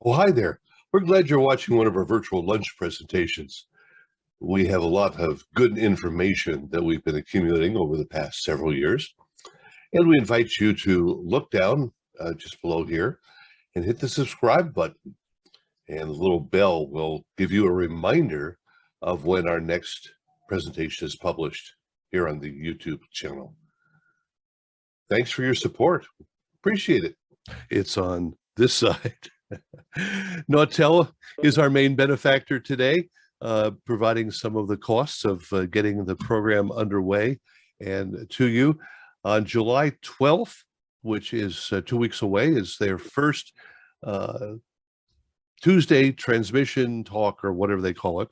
Oh, hi there. We're glad you're watching one of our virtual lunch presentations. We have a lot of good information that we've been accumulating over the past several years, and we invite you to look down just below here and hit the subscribe button, and the little bell will give you a reminder of when our next presentation is published here on the YouTube channel. Thanks for your support. Appreciate it. It's on this side. Nautel is our main benefactor today, providing some of the costs of getting the program underway and to you. On July 12th, which is 2 weeks away, is their first Tuesday transmission talk, or whatever they call it.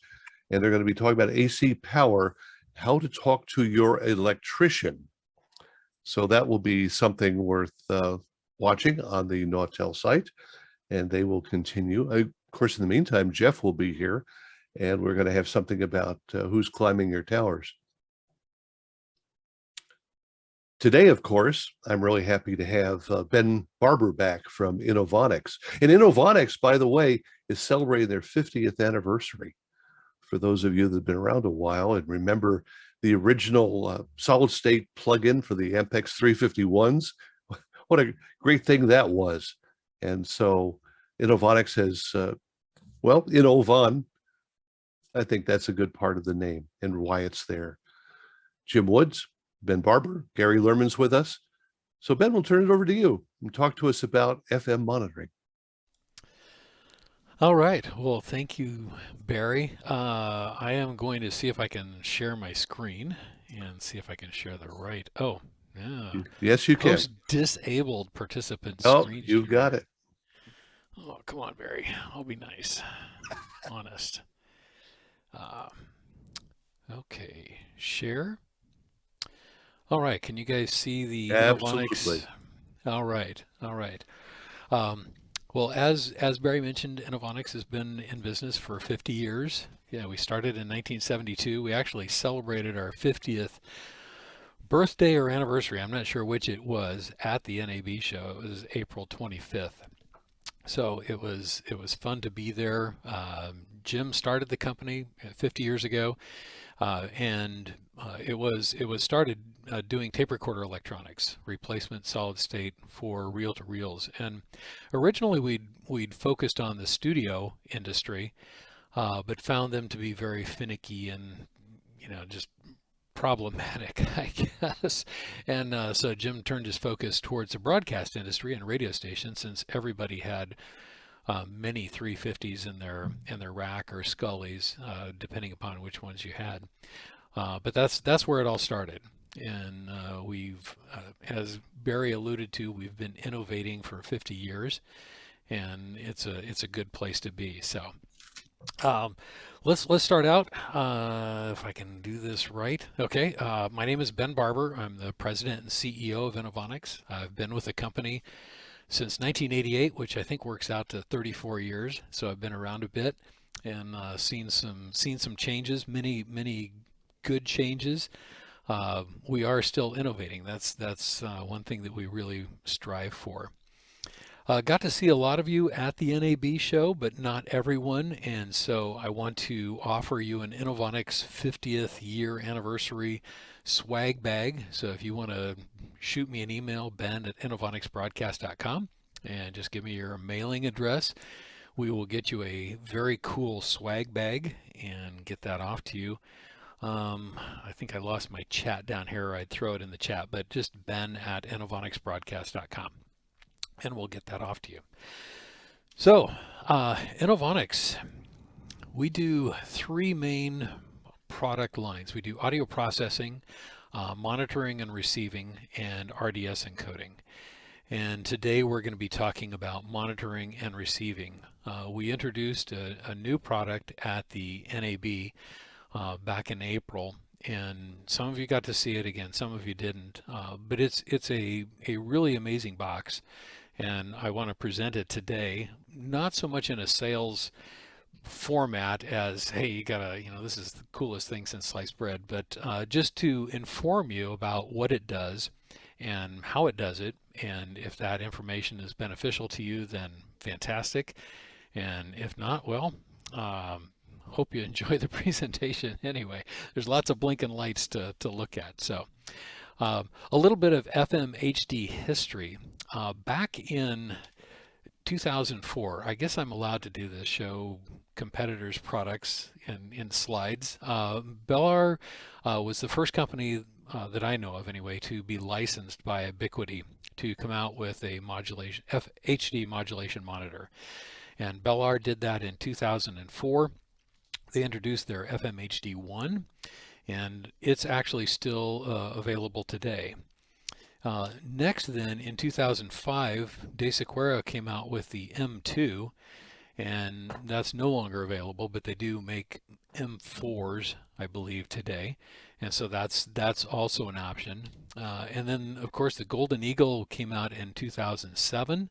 And they're going to be talking about AC power, how to talk to your electrician. So that will be something worth watching on the Nautel site. And they will continue. Of course, in the meantime, Jeff will be here, and we're going to have something about who's climbing your towers. Today, of course, I'm really happy to have Ben Barber back from Inovonics. And Innovonix, by the way, is celebrating their 50th anniversary. For those of you that have been around a while and remember the original solid-state plug-in for the Ampex 351s, what a great thing that was. And so Inovonix has, Inovon, I think that's a good part of the name and why it's there. Jim Woods, Ben Barber, Gary Lerman's with us. So Ben, we'll turn it over to you and talk to us about FM monitoring. All right. Well, thank you, Barry. I am going to see if I can share my screen and see if I can share the right. Oh, yeah. Yes, you can. Host disabled participant Oh, screen you got it. Oh, come on, Barry. I'll be nice. Honest. Okay. Share. All right. Can you guys see the Absolutely. Inovonics? All right. All right. Well, as Barry mentioned, Inovonix has been in business for 50 years. Yeah, we started in 1972. We actually celebrated our 50th birthday or anniversary. I'm not sure which it was at the NAB show. It was April 25th. So it was fun to be there. Jim started the company 50 years ago, and it was started doing tape recorder electronics, replacement solid state for reel-to-reels. And originally we'd focused on the studio industry, but found them to be very finicky and just problematic, I guess. And so Jim turned his focus towards the broadcast industry and radio stations, since everybody had many 350s in their rack or Scullies, depending upon which ones you had. But that's where it all started. And we've, as Barry alluded to, we've been innovating for 50 years, and it's a good place to be. So let's start out. If I can do this right. Okay. My name is Ben Barber. I'm the president and CEO of Inovonix. I've been with the company since 1988, which I think works out to 34 years. So I've been around a bit and seen some changes, many good changes. We are still innovating. That's one thing that we really strive for. Got to see a lot of you at the NAB show, but not everyone, and so I want to offer you an Inovonix 50th year anniversary swag bag. So if you want to shoot me an email, ben@innovonixbroadcast.com, and just give me your mailing address, we will get you a very cool swag bag and get that off to you. I think I lost my chat down here. I'd throw it in the chat, but just ben@innovonixbroadcast.com. And we'll get that off to you. So, Inovonix, we do three main product lines. We do audio processing, monitoring and receiving, and RDS encoding. And today we're going to be talking about monitoring and receiving. We introduced a new product at the NAB back in April, and some of you got to see it again, some of you didn't. But it's a really amazing box. And I want to present it today, not so much in a sales format as, hey, you gotta, this is the coolest thing since sliced bread, but just to inform you about what it does and how it does it. And if that information is beneficial to you, then fantastic. And if not, well, hope you enjoy the presentation anyway. There's lots of blinking lights to look at. So a little bit of FMHD history. Back in 2004, I guess I'm allowed to do this, show competitors' products in slides. Bellar was the first company that I know of anyway to be licensed by Ubiquiti to come out with a modulation HD modulation monitor. And Bellar did that in 2004. They introduced their FMHD1, and it's actually still available today. Next then, in 2005, DeSequera came out with the M2, and that's no longer available, but they do make M4s, I believe, today. And so that's also an option. And then, of course, the Golden Eagle came out in 2007,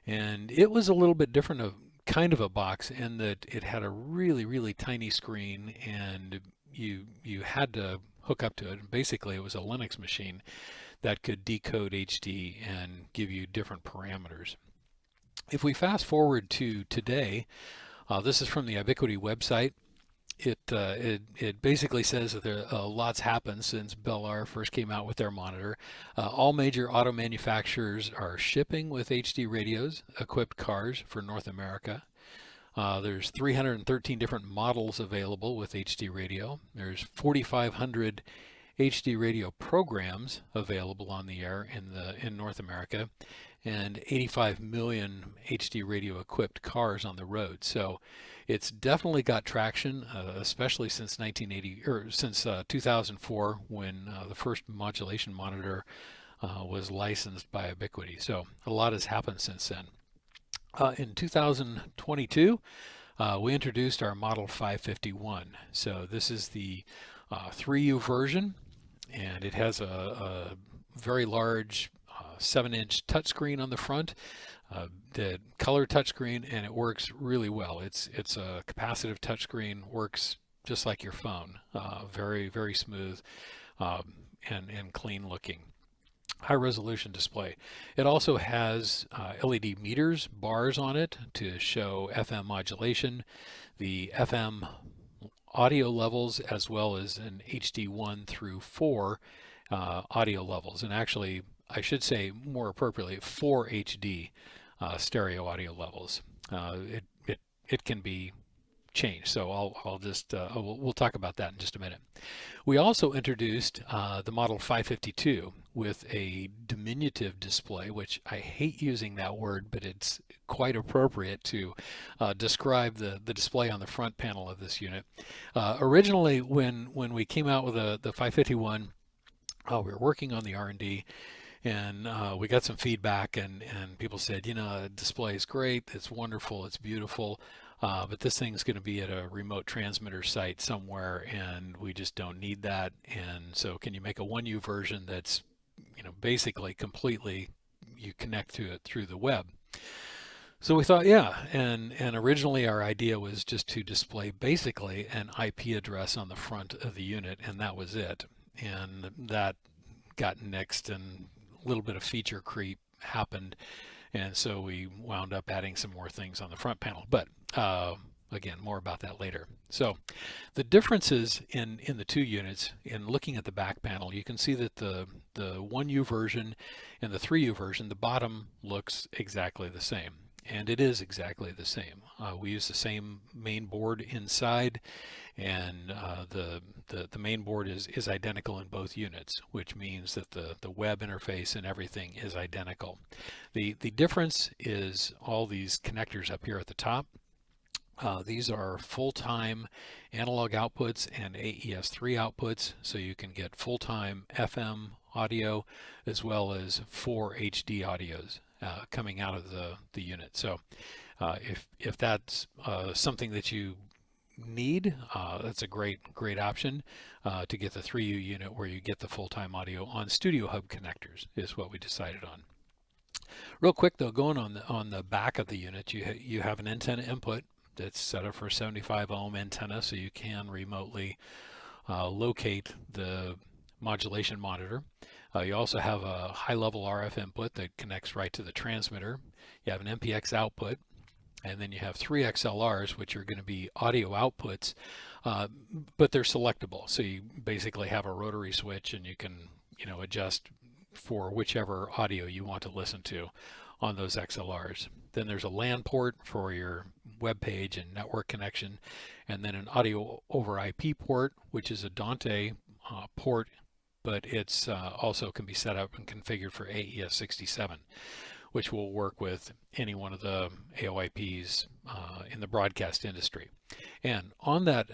and it was a little bit different of kind of a box in that it had a really tiny screen, and you had to hook up to it. Basically, it was a Linux machine that could decode HD and give you different parameters. If we fast forward to today, this is from the Ubiquiti website. It basically says that there lots happened since Bellar first came out with their monitor. All major auto manufacturers are shipping with HD radios equipped cars for North America. There's 313 different models available with HD radio. There's 4,500 HD radio programs available on the air in North America, and 85 million HD radio equipped cars on the road. So it's definitely got traction, especially since 2004, when the first modulation monitor was licensed by Ubiquiti. So a lot has happened since then. In 2022, we introduced our Model 551. So this is the 3U version, and it has a very large 7-inch touchscreen on the front, the color touchscreen, and it works really well. It's a capacitive touchscreen, works just like your phone, very smooth and clean looking. High resolution display. It also has LED meters, bars on it to show FM modulation, the FM audio levels, as well as an HD 1 through 4 audio levels. And actually, I should say more appropriately, 4 HD stereo audio levels. It can be changed, so I'll just we'll talk about that in just a minute. We also introduced the Model 552 with a diminutive display, which I hate using that word, but it's quite appropriate to describe the display on the front panel of this unit. Originally, when we came out with the 551, we were working on the R&D, and we got some feedback, and people said, you know, the display is great, it's wonderful, it's beautiful, but this thing's going to be at a remote transmitter site somewhere, and we just don't need that. And so can you make a 1U version that's, you know, basically completely, you connect to it through the web? So we thought, yeah, and originally our idea was just to display basically an IP address on the front of the unit, and that was it. And that got nixed, and a little bit of feature creep happened, and so we wound up adding some more things on the front panel. But again, more about that later. So the differences in the two units, in looking at the back panel, you can see that the 1U version and the 3U version, the bottom looks exactly the same. And it is exactly the same. We use the same main board inside, and the main board is identical in both units, which means that the web interface and everything is identical. The difference is all these connectors up here at the top. These are full-time analog outputs and AES3 outputs, so you can get full-time FM audio as well as 4 HD audios coming out of the unit. So if that's something that you need, that's a great option to get the 3U unit, where you get the full-time audio on Studio Hub connectors is what we decided on. Real quick though, going on the back of the unit, you have an antenna input that's set up for a 75 ohm antenna, so you can remotely locate the modulation monitor. You also have a high-level RF input that connects right to the transmitter. You have an MPX output, and then you have 3 XLRs, which are going to be audio outputs, but they're selectable. So you basically have a rotary switch, and you can, adjust for whichever audio you want to listen to on those XLRs. Then there's a LAN port for your web page and network connection, and then an audio over IP port, which is a Dante port, but it's also can be set up and configured for AES67, which will work with any one of the AOIPs in the broadcast industry. And on that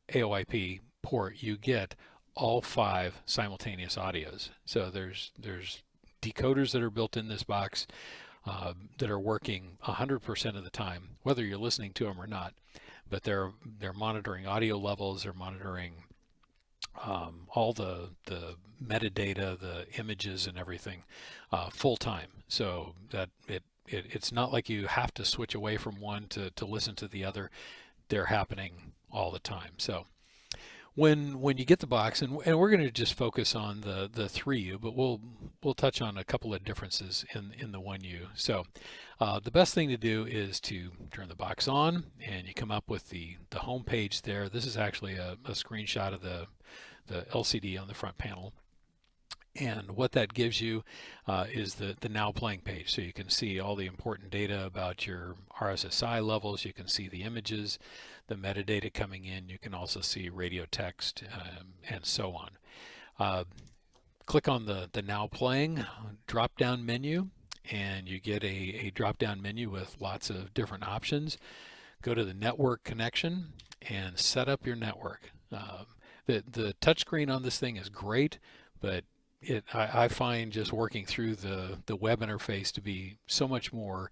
AOIP port, you get all 5 simultaneous audios. So there's decoders that are built in this box that are working 100% of the time, whether you're listening to them or not. But they're monitoring audio levels, they're monitoring all the metadata, the images and everything full time, so that it's not like you have to switch away from one to listen to the other. They're happening all the time. So when you get the box, and we're going to just focus on the 3U, but we'll touch on a couple of differences in the 1U. So the best thing to do is to turn the box on, and you come up with the home page there. This is actually a screenshot of the LCD on the front panel. And what that gives you is the now playing page. So you can see all the important data about your RSSI levels. You can see the images, the metadata coming in. You can also see radio text and so on. Click on the now playing drop down menu, and you get a drop down menu with lots of different options. Go to the network connection and set up your network. The touchscreen on this thing is great, but I find just working through the web interface to be so much more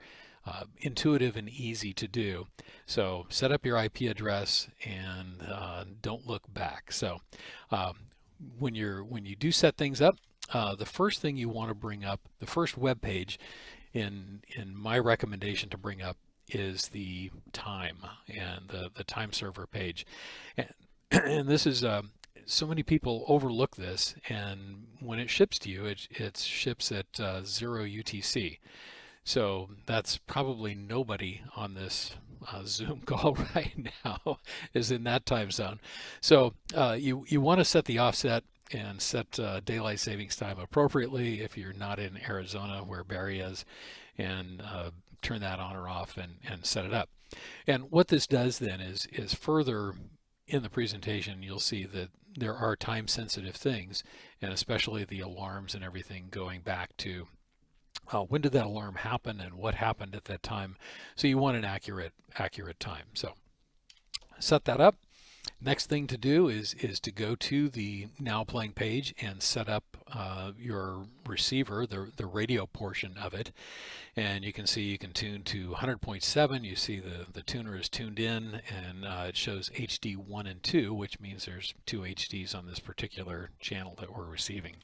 intuitive and easy to do. So set up your IP address and don't look back. So when you do set things up, the first thing you want to bring up, the first web page in my recommendation to bring up, is the time and the time server page. And this is so many people overlook this, and when it ships to you, it ships at 0 UTC. So that's probably nobody on this Zoom call right now is in that time zone. So you want to set the offset and set daylight savings time appropriately if you're not in Arizona where Barry is, and turn that on or off and set it up. And what this does then is further in the presentation, you'll see that there are time sensitive things, and especially the alarms and everything going back to when did that alarm happen and what happened at that time. So you want an accurate time. So set that up. Next thing to do is to go to the now playing page and set up your receiver, the radio portion of it. And you can see you can tune to 100.7. You see the tuner is tuned in, and it shows HD 1 and 2, which means there's 2 HDs on this particular channel that we're receiving.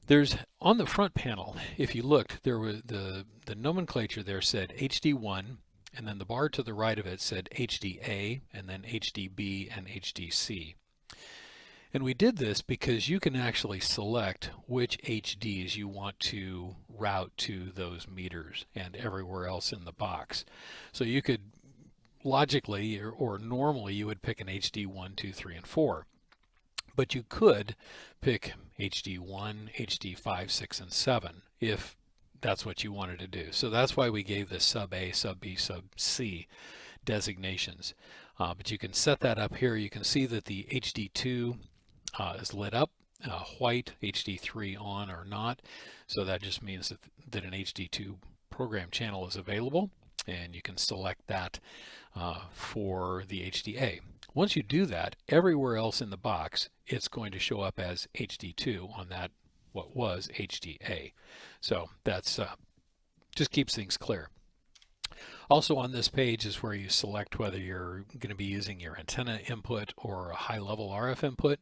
There's on the front panel, if you looked, there was the nomenclature there said HD1, and then the bar to the right of it said HDA, and then HDB and HDC. And we did this because you can actually select which HDs you want to route to those meters and everywhere else in the box. So you could logically or normally you would pick an HD 1, 2, 3, and 4. But you could pick HD 1, HD 5, 6, and 7 if that's what you wanted to do. So that's why we gave this sub A, sub B, sub C designations. But you can set that up here. You can see that the HD2 is lit up, white, HD3 on or not. So that just means that an HD2 program channel is available, and you can select that for the HDA. Once you do that, everywhere else in the box, it's going to show up as HD2 on that what was HDA. So that's just keeps things clear. Also on this page is where you select whether you're going to be using your antenna input or a high-level RF input,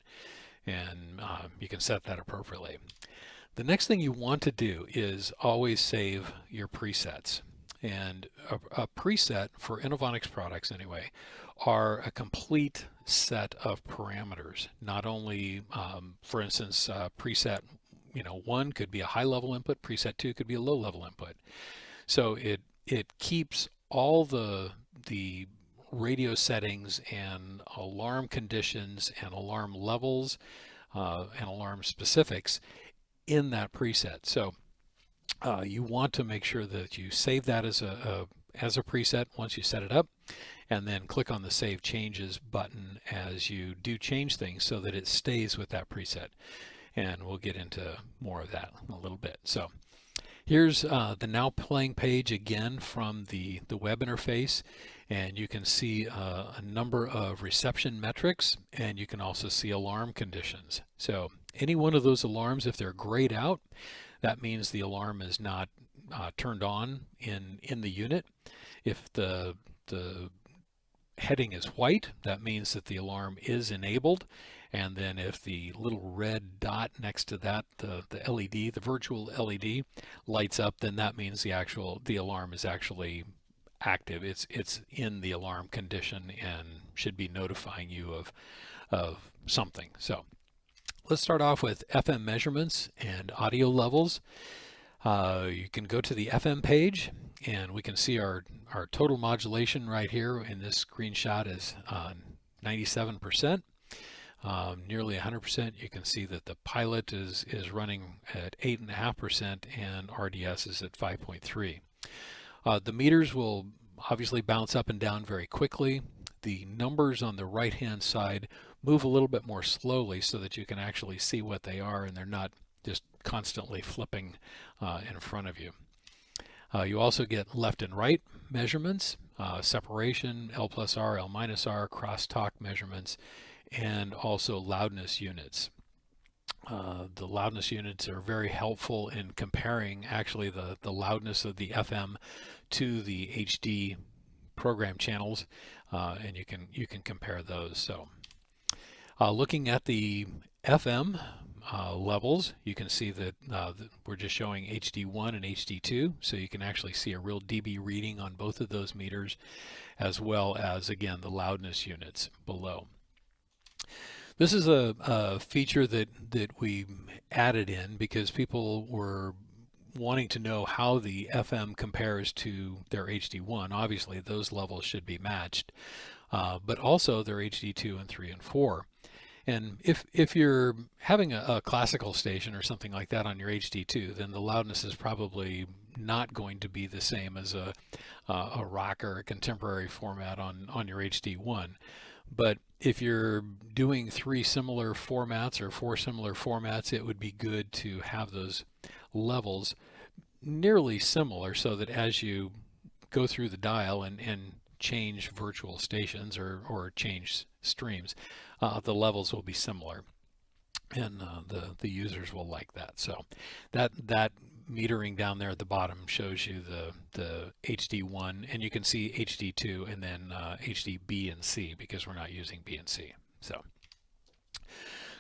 and you can set that appropriately. The next thing you want to do is always save your presets. And a preset for Inovonics products anyway are a complete set of parameters. Not only, for instance, preset 1 could be a high-level input, preset 2 could be a low-level input. So it keeps all the radio settings and alarm conditions and alarm levels and alarm specifics in that preset. So you want to make sure that you save that as a preset once you set it up, and then click on the Save Changes button as you do change things so that it stays with that preset. And we'll get into more of that in a little bit. So here's the Now Playing page again from the web interface, and you can see a number of reception metrics, and you can also see alarm conditions. So any one of those alarms, if they're grayed out, that means the alarm is not turned on in the unit. If the heading is white, that means that the alarm is enabled. And then if the little red dot next to that, the LED, the virtual LED lights up, then that means the alarm is actually active. It's in the alarm condition and should be notifying you of something. So let's start off with FM measurements and audio levels. You can go to the FM page, and we can see our total modulation right here in this screenshot is 97%, nearly 100%. You can see that the pilot is running at 8.5% and RDS is at 5.3. The meters will obviously bounce up and down very quickly. The numbers on the right hand side move a little bit more slowly so that you can actually see what they are, and they're not just constantly flipping in front of you. You also get left and right measurements, separation, L plus R, L minus R, crosstalk measurements, and also loudness units. The loudness units are very helpful in comparing actually the loudness of the FM to the HD program channels, and you can compare those. So looking at the FM levels, you can see that we're just showing HD1 and HD2, so you can actually see a real dB reading on both of those meters, as well as, again, the loudness units below. This is a feature that we added in because people were wanting to know how the FM compares to their HD1. Obviously, those levels should be matched, but also their HD2 and 3 and 4. And if you're having a classical station or something like that on your HD2, then the loudness is probably not going to be the same as a rock or a contemporary format on your HD1. But if you're doing 3 similar formats or 4 similar formats, it would be good to have those levels nearly similar so that as you go through the dial and change virtual stations or change streams, the levels will be similar, and the users will like that. So that metering down there at the bottom shows you the HD1, and you can see HD2 and then HD B and C because we're not using B and C. So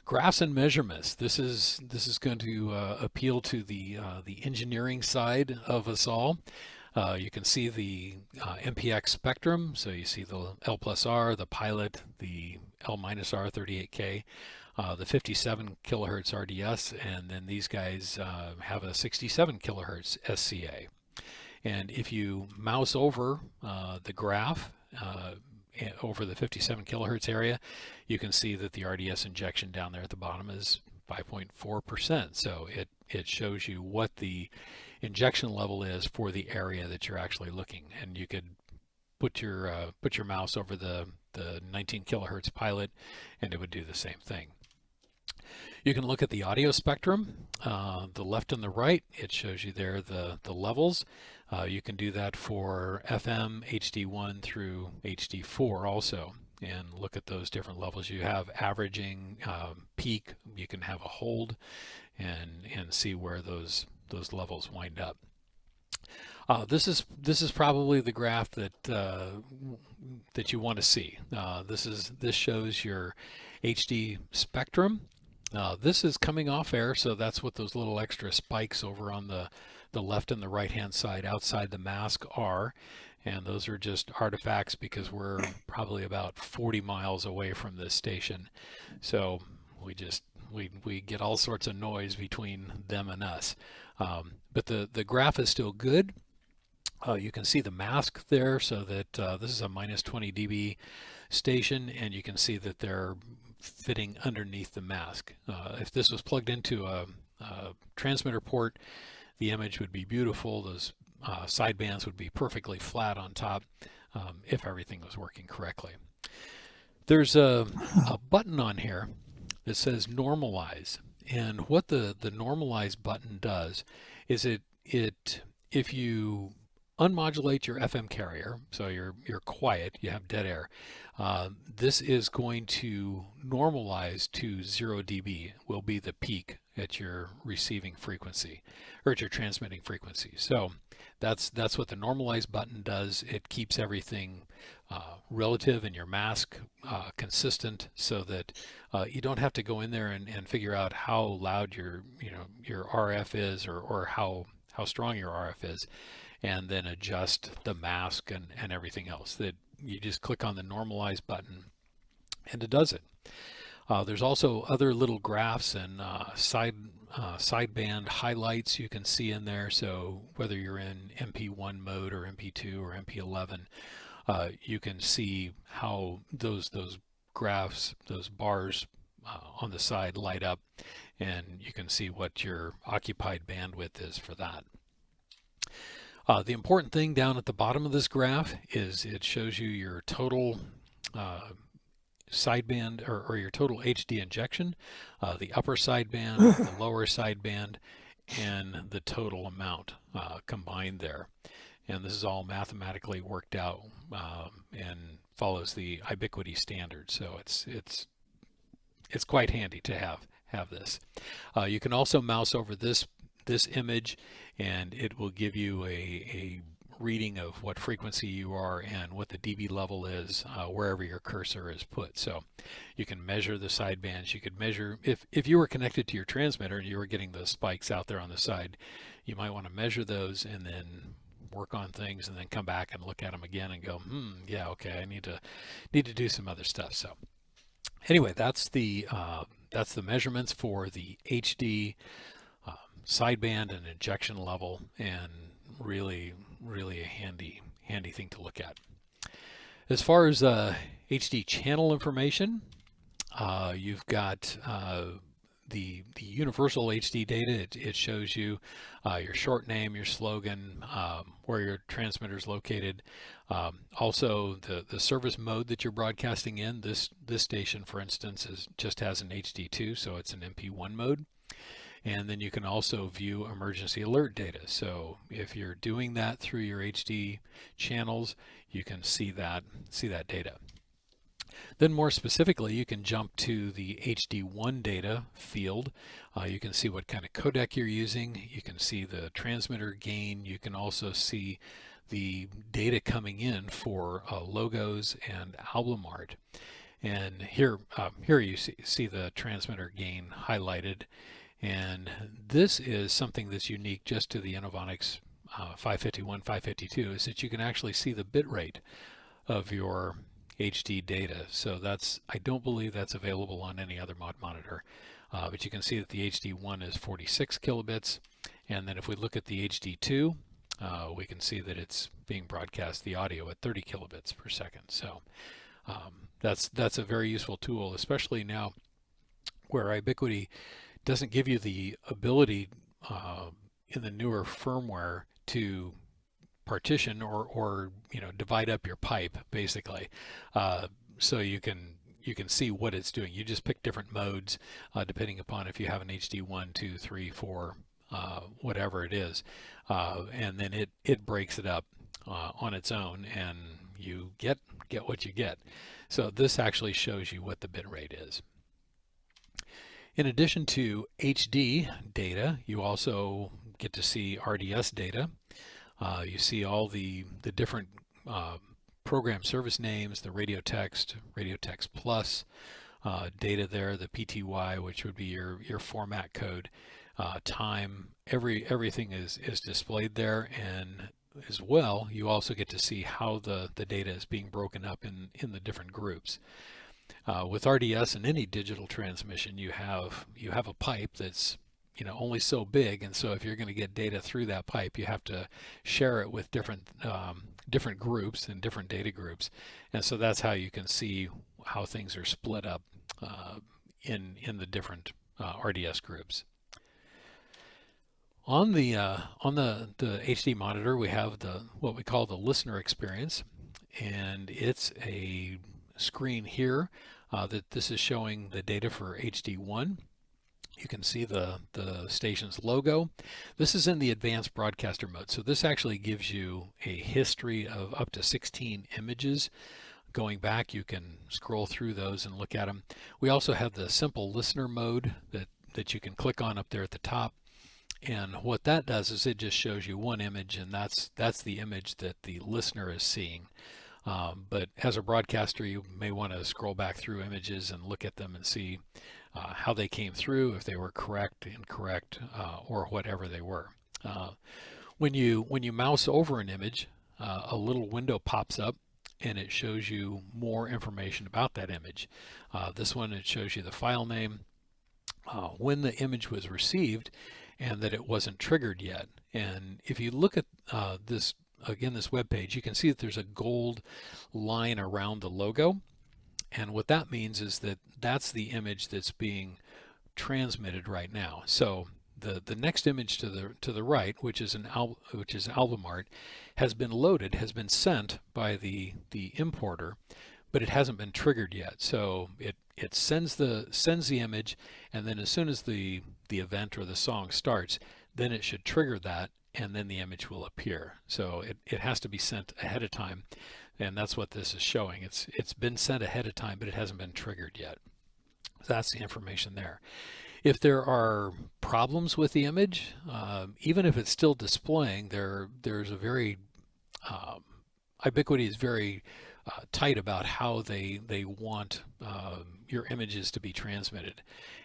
graphs and measurements. This is going to appeal to the engineering side of us all. You can see the MPX spectrum, so you see the L plus R, the pilot, the L minus R 38K, the 57 kilohertz RDS, and then these guys have a 67 kilohertz SCA. And if you mouse over the graph over the 57 kilohertz area, you can see that the RDS injection down there at the bottom is 5.4%. So it shows you what the injection level is for the area that you're actually looking, and you could put your mouse over the 19 kilohertz pilot and it would do the same thing. You can look at the audio spectrum, the left and the right. It shows you there the levels. You can do that for FM, HD1 through HD4 also, and look at those different levels. You have averaging, peak, you can have a hold, and see where those levels wind up. This is probably the graph that you want to see. This shows your HD spectrum. This is coming off air, so that's what those little extra spikes over on the left and the right hand side outside the mask are, and those are just artifacts because we're probably about 40 miles away from this station, so we get all sorts of noise between them and us. But the graph is still good. You can see the mask there, so that this is a minus 20 dB station, and you can see that they're fitting underneath the mask. If this was plugged into a transmitter port, the image would be beautiful. Those sidebands would be perfectly flat on top if everything was working correctly. There's a button on here that says normalize, and what the normalize button does is it if you unmodulate your FM carrier, so you're quiet, you have dead air, this is going to normalize to 0 dB, will be the peak at your receiving frequency, or at your transmitting frequency. So that's what the normalize button does. It keeps everything relative and your mask consistent, so that you don't have to go in there and figure out how loud your RF is, or how strong your RF is, and then adjust the mask and everything else. That you just click on the normalize button and it does it. There's also other little graphs and sideband highlights you can see in there. So whether you're in MP1 mode or MP2 or MP11, you can see how those graphs, those bars on the side light up, and you can see what your occupied bandwidth is for that. The important thing down at the bottom of this graph is it shows you your total sideband, or your total HD injection, the upper sideband, the lower sideband, and the total amount combined there. And this is all mathematically worked out and follows the ubiquity standard. So it's quite handy to have this. You can also mouse over this image, and it will give you a reading of what frequency you are and what the dB level is wherever your cursor is put. So you can measure the sidebands. You could measure, if you were connected to your transmitter and you were getting those spikes out there on the side, you might want to measure those and then work on things, and then come back and look at them again and go, yeah, okay, I need to do some other stuff. So anyway, that's the measurements for the HD sideband and injection level, and really a handy thing to look at. As far as HD channel information, you've got the universal HD data. It shows you your short name, your slogan, where your transmitter is located. Also the service mode that you're broadcasting in. This station, for instance, just has an HD2, so it's an MP1 mode. And then you can also view emergency alert data. So if you're doing that through your HD channels, you can see that data. Then more specifically, you can jump to the HD1 data field. You can see what kind of codec you're using. You can see the transmitter gain. You can also see the data coming in for logos and album art. And here you see the transmitter gain highlighted. And this is something that's unique just to the Inovonix 551, 552, is that you can actually see the bit rate of your HD data. So I don't believe that's available on any other mod monitor. But you can see that the HD1 is 46 kilobits. And then if we look at the HD2, we can see that it's being broadcast the audio at 30 kilobits per second. So that's a very useful tool, especially now where ubiquity doesn't give you the ability in the newer firmware to partition or divide up your pipe, basically, so you can see what it's doing. You just pick different modes depending upon if you have an HD 1, 2, 3, 4, whatever it is, and then it breaks it up on its own, and you get what you get. So this actually shows you what the bit rate is. In addition to HD data, you also get to see RDS data. You see all the different program service names, the radio text plus data there, the PTY, which would be your format code, time, everything is displayed there. And as well, you also get to see how the data is being broken up in the different groups. With RDS and any digital transmission, you have a pipe that's only so big, and so if you're going to get data through that pipe, you have to share it with different groups and different data groups, and so that's how you can see how things are split up in the different RDS groups. On the HD monitor, we have what we call the listener experience, and it's a screen here that this is showing the data for HD1. You can see the station's logo. This is in the advanced broadcaster mode, so this actually gives you a history of up to 16 images. Going back, you can scroll through those and look at them. We also have the simple listener mode that you can click on up there at the top. And what that does is it just shows you one image, and that's the image that the listener is seeing. But as a broadcaster, you may want to scroll back through images and look at them and see how they came through, if they were correct, incorrect, or whatever they were. When you mouse over an image, a little window pops up, and it shows you more information about that image. This one, it shows you the file name, when the image was received, and that it wasn't triggered yet. And if you look at this web page, you can see that there's a gold line around the logo, and what that means is that that's the image that's being transmitted right now. So the next image to the right, which is album art, has been loaded, has been sent by the importer, but it hasn't been triggered yet. So it sends the image, and then as soon as the event or the song starts, then it should trigger that, and then the image will appear. So it has to be sent ahead of time, and that's what this is showing. It's been sent ahead of time, but it hasn't been triggered yet. So that's the information there. If there are problems with the image, even if it's still displaying, there's a very Ubiquiti is very tight about how they want your images to be transmitted.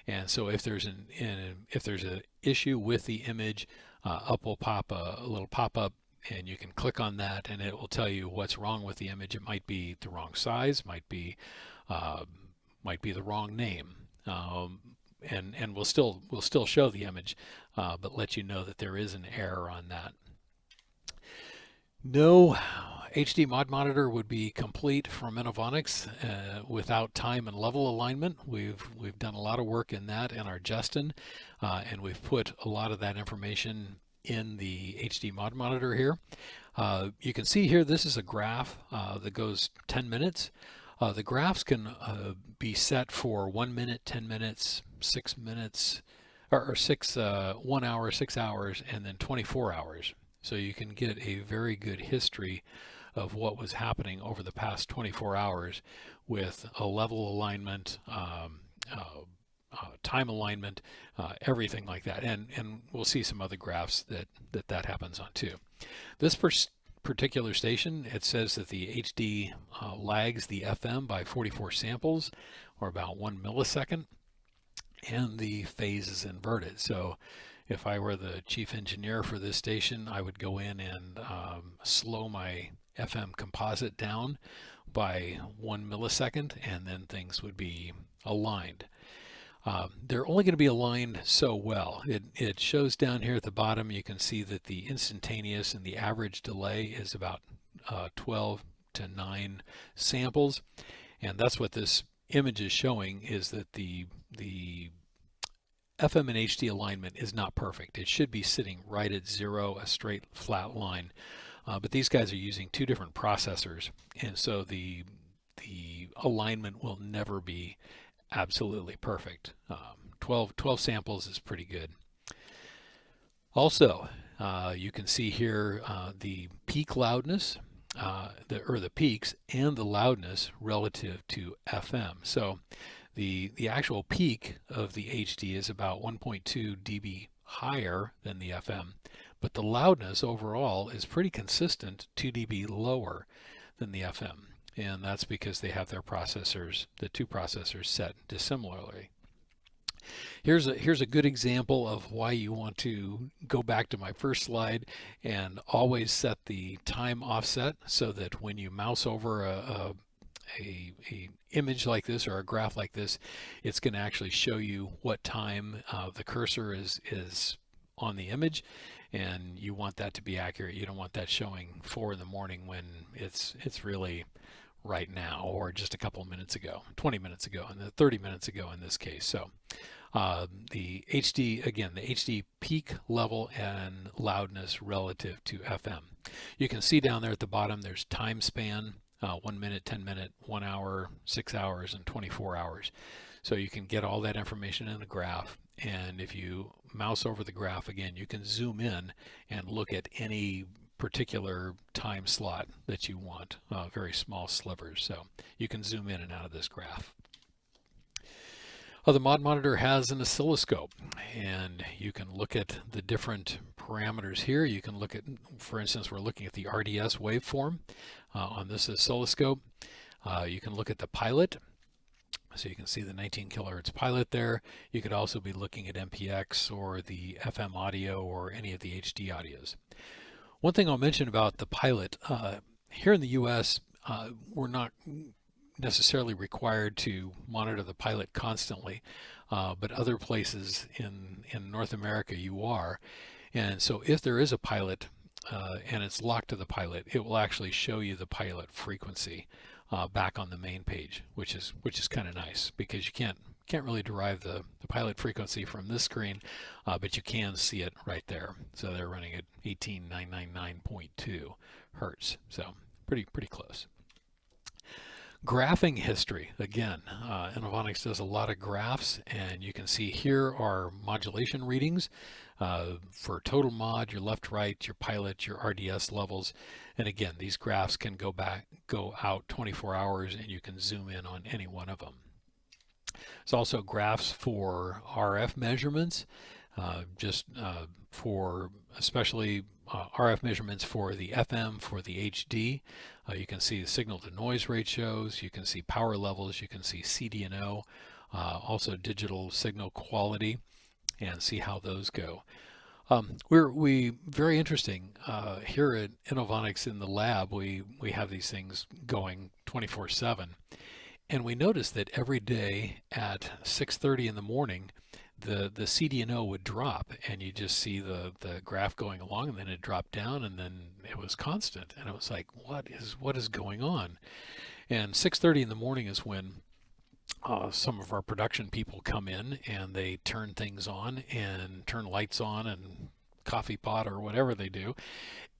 And so if there's an issue with the image, up will pop a little pop-up, and you can click on that, and it will tell you what's wrong with the image. It might be the wrong size, might be the wrong name, and we'll still show the image, but let you know that there is an error on that. No HD mod monitor would be complete from Inovonix without time and level alignment. We've done a lot of work in that in our Justin, and we've put a lot of that information in the HD mod monitor here. You can see here, this is a graph that goes 10 minutes. The graphs can be set for 1 minute, 10 minutes, 6 minutes, or 1 hour, 6 hours, and then 24 hours. So you can get a very good history of what was happening over the past 24 hours with a level alignment, time alignment, everything like that. And we'll see some other graphs that happens on too. This particular station, it says that the HD lags the FM by 44 samples, or about 1 millisecond, and the phase is inverted. So if I were the chief engineer for this station, I would go in and slow my FM composite down by 1 millisecond, and then things would be aligned. They're only going to be aligned so well. It shows down here at the bottom, you can see that the instantaneous and the average delay is about 12 to 9 samples, and that's what this image is showing, is that the FM and HD alignment is not perfect. It should be sitting right at 0, a straight flat line, but these guys are using 2 different processors, and so the alignment will never be absolutely perfect. 12 samples is pretty good. Also, you can see here the peak loudness, the peaks and the loudness relative to FM. So the actual peak of the HD is about 1.2 dB higher than the FM, but the loudness overall is pretty consistent, 2 dB lower than the FM. And that's because they have their processors, the 2 processors, set dissimilarly. Here's a good example of why you want to go back to my first slide and always set the time offset, so that when you mouse over a image like this or a graph like this, it's going to actually show you what time the cursor is on the image, and you want that to be accurate. You don't want that showing 4 in the morning when it's really right now, or just a couple of minutes ago, 20 minutes ago, and 30 minutes ago in this case. So the HD, again, the HD peak level and loudness relative to FM. You can see down there at the bottom, there's time span, 1 minute, 10 minute, 1 hour, 6 hours, and 24 hours. So you can get all that information in a graph. And if you mouse over the graph, again, you can zoom in and look at any particular time slot that you want, very small slivers. So you can zoom in and out of this graph. The mod monitor has an oscilloscope, and you can look at the different parameters here. You can look at, for instance, we're looking at the RDS waveform on this oscilloscope. You can look at the pilot. So you can see the 19 kilohertz pilot there. You could also be looking at MPX or the FM audio or any of the HD audios. One thing I'll mention about the pilot, here in the US, we're not necessarily required to monitor the pilot constantly, but other places in North America you are. And so if there is a pilot and it's locked to the pilot, it will actually show you the pilot frequency back on the main page, which is kind of nice, because you can't really derive the pilot frequency from this screen, but you can see it right there. So they're running at 18999.2 hertz, so pretty close. Graphing history, again, Inovonics does a lot of graphs, and you can see here are modulation readings for total mod, your left, right, your pilot, your RDS levels. And again, these graphs can go out 24 hours, and you can zoom in on any one of them. There's also graphs for RF measurements, for especially RF measurements for the FM, for the HD. You can see the signal to noise ratios, you can see power levels, you can see CDNO, also digital signal quality, and see how those go. Very interesting, here at Innovonix in the lab, we have these things going 24/7. And we noticed that every day at 6:30 in the morning, the CDNO would drop, and you just see the graph going along, and then it dropped down, and then it was constant. And it was like, what is going on? And 6:30 in the morning is when some of our production people come in, and they turn things on and turn lights on and coffee pot or whatever they do.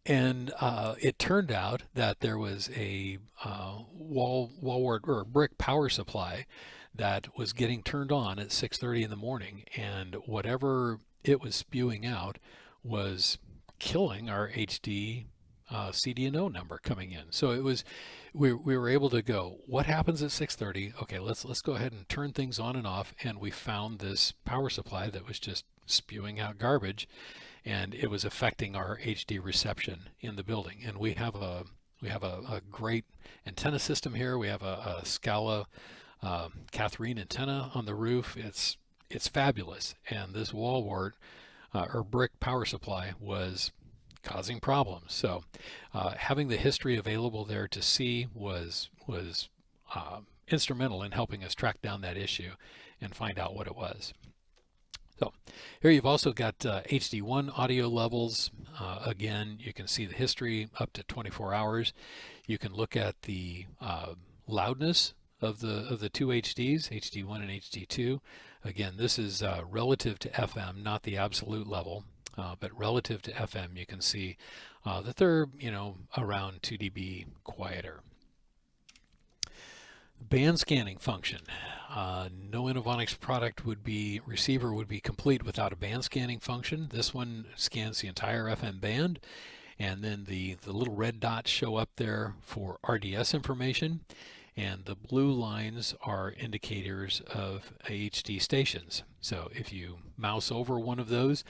And it turned out that there was a wall wart or brick power supply that was getting turned on at 6:30 in the morning, and whatever it was spewing out was killing our HD CDNO number coming in. So it was, we were able to go, what happens at 6:30? Okay, let's go ahead and turn things on and off, and we found this power supply that was just spewing out garbage, and it was affecting our HD reception in the building. And we have a great antenna system here. We have a Scala Catherine antenna on the roof. It's fabulous, and this wall wart or brick power supply was causing problems. So having the history available there to see was instrumental in helping us track down that issue and find out what it was. So here you've also got HD1 audio levels. Again, you can see the history up to 24 hours. You can look at the loudness of the two HDs, HD1 and HD2. Again, this is relative to FM, not the absolute level, but relative to FM, you can see that they're, around 2 dB quieter. Band scanning function. No Inovonics product receiver would be complete without a band scanning function. This one scans the entire FM band, and then the little red dots show up there for RDS information, and the blue lines are indicators of HD stations. So if you mouse over one of those,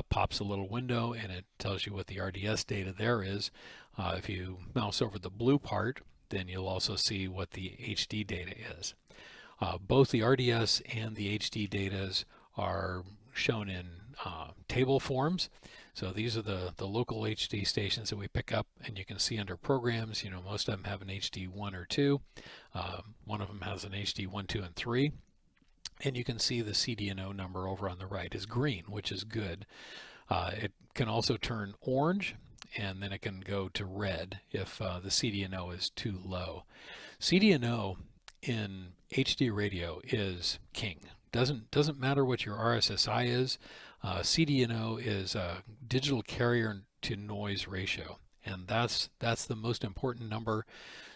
pops a little window and it tells you what the RDS data there is. If you mouse over the blue part, then you'll also see what the HD data is. Both the RDS and the HD data are shown in table forms. So these are the local HD stations that we pick up, and you can see under programs, you know, most of them have an HD 1 or 2. One of them has an HD 1, 2, and 3. And you can see the CDNO number over on the right is green, which is good. It can also turn orange, and then it can go to red if the CDNO is too low. CDNO in HD radio is king. Doesn't matter what your RSSI is. CDNO is a digital carrier to noise ratio, and that's the most important number.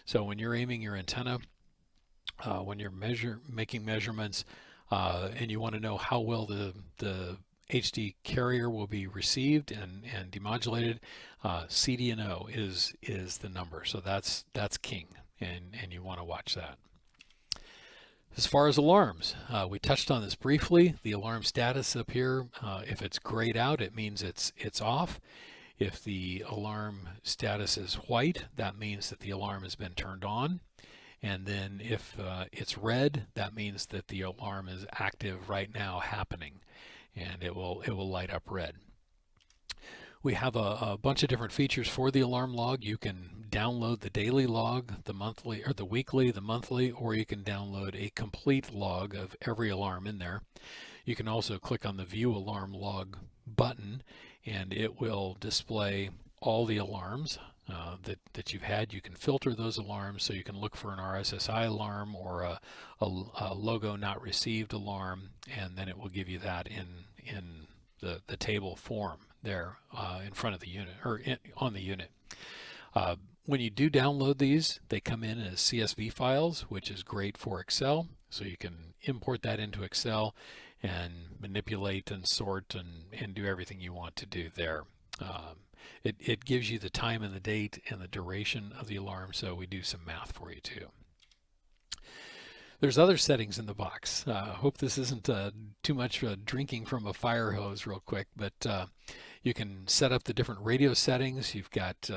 So when you're aiming your antenna, when you're making measurements, and you want to know how well the HD carrier will be received and demodulated, CDNO is the number. So that's king, and you want to watch that. As far as alarms, we touched on this briefly. The alarm status up here, if it's grayed out, it means it's off. If the alarm status is white, that means that the alarm has been turned on. And then if it's red, that means that the alarm is active right now, happening, and it will light up red. We have a bunch of different features for the alarm log. You can download the daily log, the monthly, or the weekly, the monthly, or you can download a complete log of every alarm in there. You can also click on the View Alarm Log button, and it will display all the alarms that you've had. You can filter those alarms, so you can look for an RSSI alarm or a logo not received alarm, and then it will give you that in the table form there in front of the unit, or on the unit. When you do download these, they come in as CSV files, which is great for Excel. So you can import that into Excel and manipulate and sort and do everything you want to do there. It gives you the time and the date and the duration of the alarm, so we do some math for you too. There's other settings in the box. Hope this isn't too much drinking from a fire hose real quick, but you can set up the different radio settings. You've got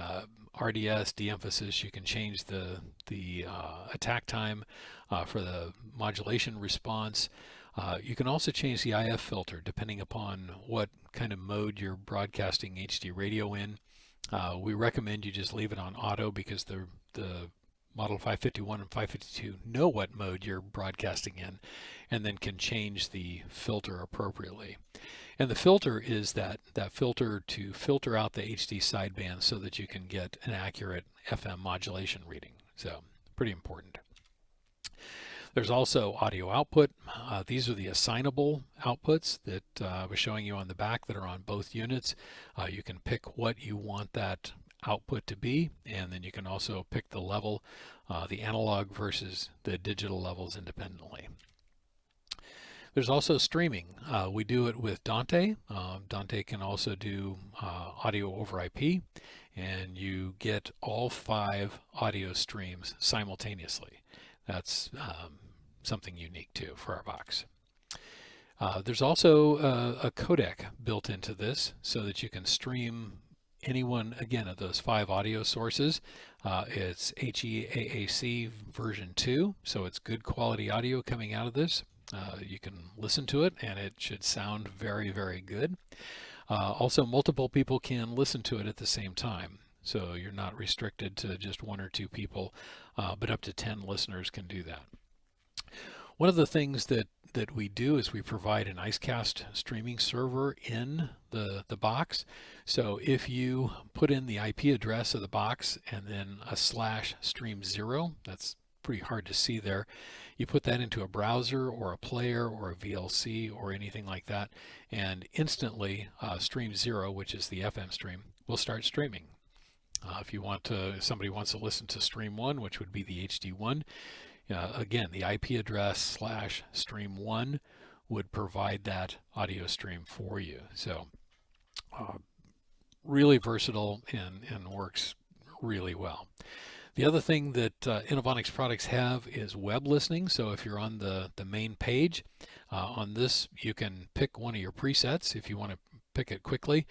RDS, de-emphasis. You can change the attack time for the modulation response. You can also change the IF filter depending upon what kind of mode you're broadcasting HD radio in. We recommend you just leave it on auto because the Model 551 and 552 know what mode you're broadcasting in, and then can change the filter appropriately. And the filter is that filter to filter out the HD sideband so that you can get an accurate FM modulation reading. So pretty important. There's also audio output. These are the assignable outputs that I was showing you on the back that are on both units. You can pick what you want that output to be, and then you can also pick the level, the analog versus the digital levels independently. There's also streaming. We do it with Dante. Dante can also do audio over IP, and you get all 5 audio streams simultaneously. That's something unique too for our box. There's also a codec built into this so that you can stream any one, again, of those 5 audio sources. It's HEAAC version 2, so it's good quality audio coming out of this. You can listen to it and it should sound very, very good. Also, multiple people can listen to it at the same time, so you're not restricted to just 1 or 2 people, but up to 10 listeners can do that. One of the things that we do is we provide an IceCast streaming server in the box. So if you put in the IP address of the box and then a /stream0, that's pretty hard to see there, you put that into a browser or a player or a VLC or anything like that, and instantly stream 0, which is the FM stream, will start streaming. If somebody wants to listen to stream 1, which would be the HD1, again, the IP address /stream1 would provide that audio stream for you. So really versatile and works really well. The other thing that Inovonics products have is web listening. So if you're on the main page, on this you can pick one of your presets if you want to pick it quickly.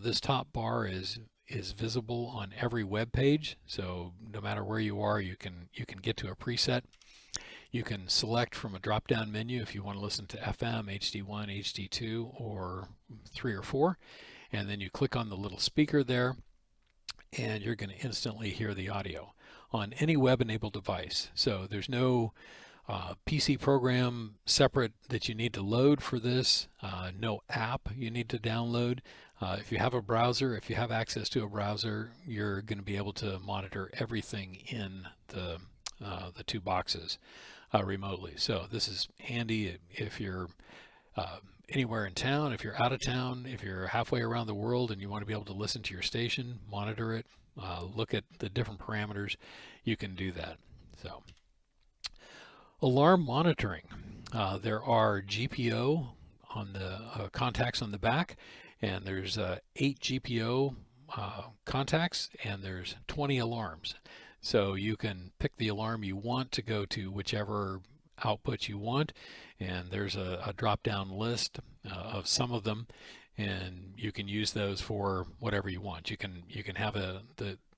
This top bar is visible on every web page, so no matter where you are, you can get to a preset. You can select from a drop-down menu if you want to listen to FM, HD1, HD2, or 3 or 4, and then you click on the little speaker there, and you're going to instantly hear the audio on any web-enabled device. So there's no PC program separate that you need to load for this, no app you need to download. If you have a browser, if you have access to a browser, you're going to be able to monitor everything in the two boxes remotely. So this is handy if you're anywhere in town, if you're out of town, if you're halfway around the world and you want to be able to listen to your station, monitor it, look at the different parameters, you can do that. So, alarm monitoring. There are GPO on the contacts on the back, and there's 8 GPO contacts, and there's 20 alarms. So you can pick the alarm you want to go to whichever output you want, and there's a drop-down list of some of them, and you can use those for whatever you want. You can have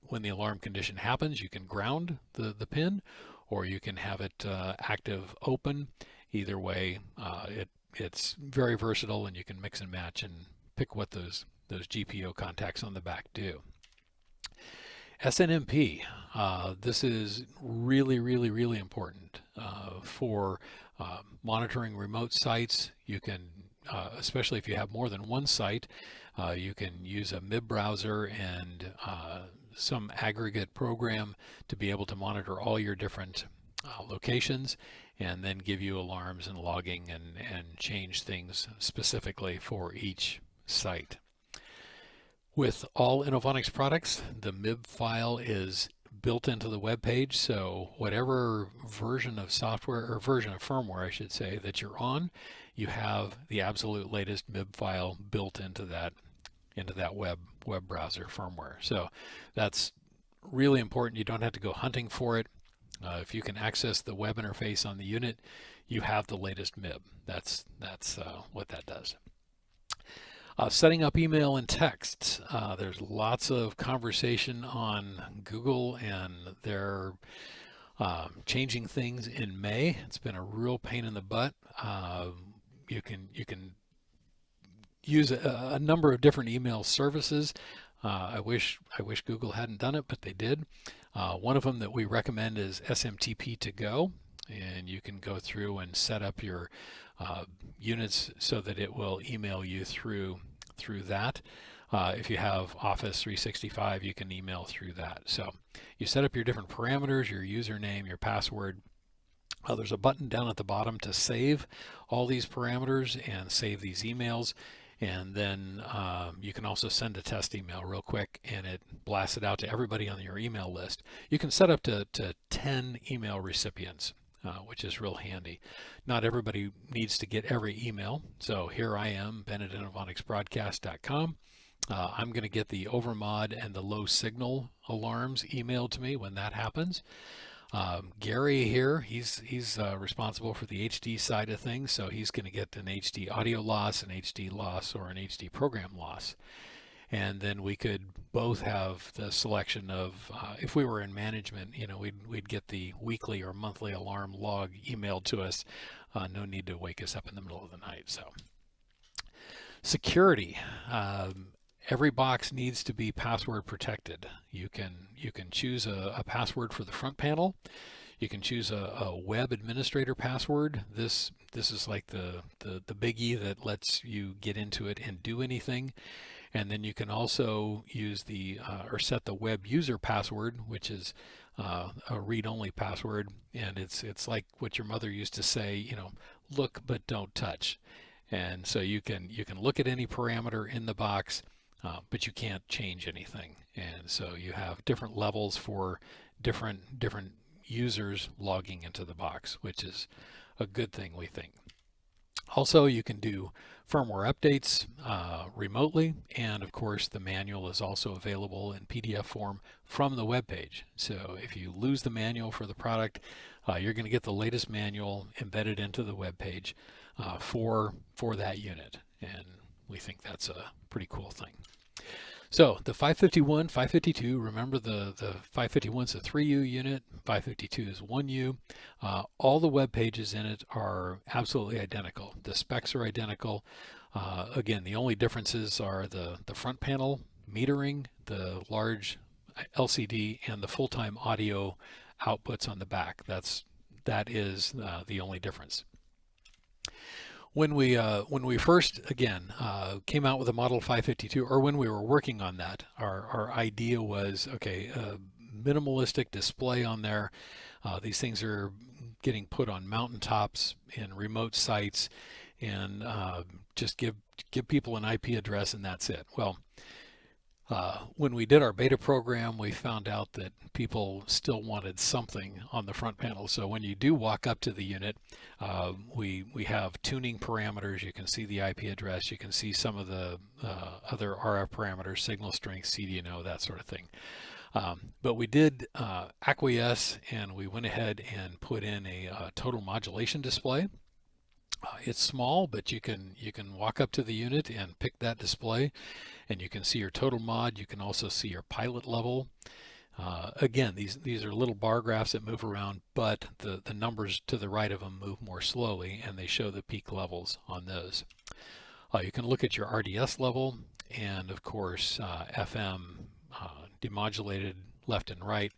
when the alarm condition happens, you can ground the pin, or you can have it active open. Either way, it's very versatile, and you can mix and match and pick what those GPO contacts on the back do. SNMP, this is really important for monitoring remote sites. You can, especially if you have more than one site, you can use a MIB browser and some aggregate program to be able to monitor all your different locations, and then give you alarms and logging and change things specifically for each site. With all Inovonix products, the MIB file is built into the web page, so whatever version of software, or version of firmware I should say, that you're on, you have the absolute latest MIB file built into that web browser firmware. So that's really important. You don't have to go hunting for it. If you can access the web interface on the unit, you have the latest MIB. That's what that does. Setting up email and texts. There's lots of conversation on Google, and they're changing things in May. It's been a real pain in the butt. You can use a number of different email services. I wish Google hadn't done it, but they did. One of them that we recommend is SMTP to go, and you can go through and set up your units so that it will email you through that. If you have Office 365, you can email through that. So you set up your different parameters, your username, your password. There's a button down at the bottom to save all these parameters and save these emails. And then you can also send a test email real quick, and it blasts it out to everybody on your email list. You can set up to 10 email recipients, which is real handy. Not everybody needs to get every email. So here I am, Ben at InnovonicsBroadcast.com. I'm going to get the overmod and the low signal alarms emailed to me when that happens. Gary here, he's responsible for the HD side of things, so he's going to get an HD audio loss, an HD loss, or an HD program loss. And then we could both have the selection of, if we were in management, we'd get the weekly or monthly alarm log emailed to us. No need to wake us up in the middle of the night. So, security. Every box needs to be password protected. You can choose a password for the front panel. You can choose a web administrator password. This is like the biggie that lets you get into it and do anything. And then you can also use or set the web user password, which is a read-only password. And it's like what your mother used to say, look but don't touch. And so you can look at any parameter in the box, but you can't change anything. And so you have different levels for different users logging into the box, which is a good thing, we think. Also, you can do firmware updates remotely, and of course the manual is also available in PDF form from the web page. So if you lose the manual for the product, you're going to get the latest manual embedded into the web page for that unit, and we think that's a pretty cool thing. So the 551, 552, remember the 551 is a 3U unit, 552 is 1U. All the web pages in it are absolutely identical. The specs are identical. Again, the only differences are the front panel metering, the large LCD, and the full-time audio outputs on the back. That is the only difference. When we first again came out with the Model 552, or when we were working on that, our idea was, okay, minimalistic display on there. These things are getting put on mountaintops in remote sites, and just give people an IP address and that's it. Well, when we did our beta program, we found out that people still wanted something on the front panel. So when you do walk up to the unit, we have tuning parameters. You can see the IP address. You can see some of the other RF parameters, signal strength, CDNO, that sort of thing. But we did acquiesce, and we went ahead and put in a total modulation display. It's small, but you can walk up to the unit and pick that display, and you can see your total mod. You can also see your pilot level. Again, these are little bar graphs that move around, but the numbers to the right of them move more slowly, and they show the peak levels on those. You can look at your RDS level, and of course FM demodulated left and right,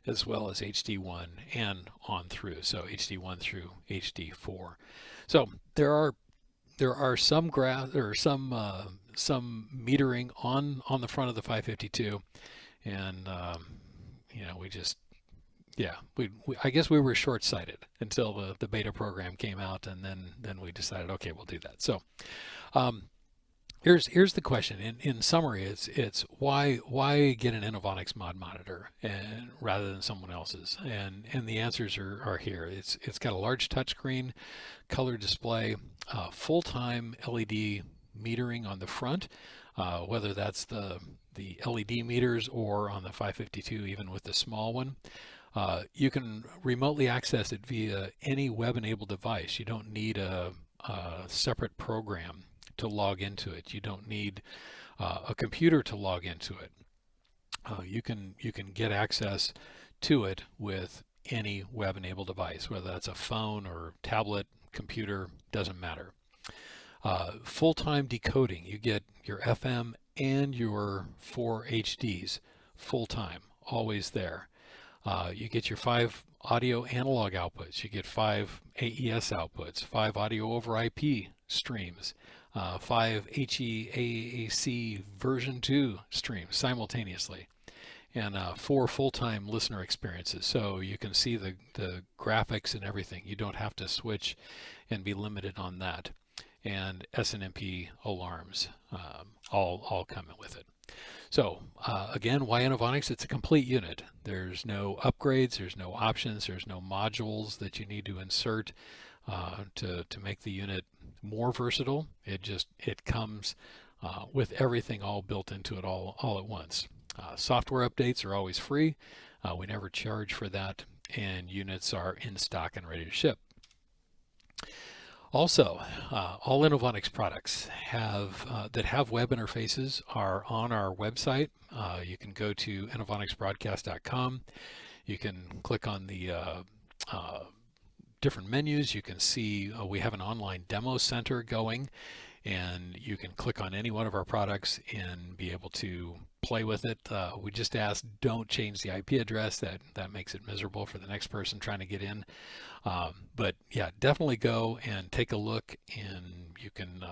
as well as HD1 and on through, so HD1 through HD4. So there are some some metering on the front of the 552, and I guess we were short-sighted until the beta program came out, and then we decided, okay, we'll do that. So here's the question. In summary, it's why get an Innovonix mod monitor and rather than someone else's? And the answers are here. It's got a large touchscreen, color display, full-time LED metering on the front, whether that's the LED meters or on the 552, even with the small one. You can remotely access it via any web-enabled device. You don't need a separate program to log into it. You don't need a computer to log into it. You can get access to it with any web-enabled device, whether that's a phone or tablet, computer, doesn't matter. Full-time decoding. You get your FM and your 4 HDs full-time, always there. You get your 5 audio analog outputs. You get 5 AES outputs, 5 audio over IP streams, 5 HEAAC version 2 streams simultaneously, and 4 full-time listener experiences. So you can see the graphics and everything. You don't have to switch and be limited on that. And SNMP alarms all come with it. So again, why Inovonics? It's a complete unit. There's no upgrades, there's no options, there's no modules that you need to insert to make the unit more versatile. It comes with everything all built into it all at once. Software updates are always free. We never charge for that, and units are in stock and ready to ship. Also, all Inovonix products that have web interfaces are on our website. You can go to innovonixbroadcast.com. You can click on the different menus. You can see we have an online demo center going, and you can click on any one of our products and be able to play with it. We just ask, don't change the IP address. That makes it miserable for the next person trying to get in. But yeah, definitely go and take a look, and you can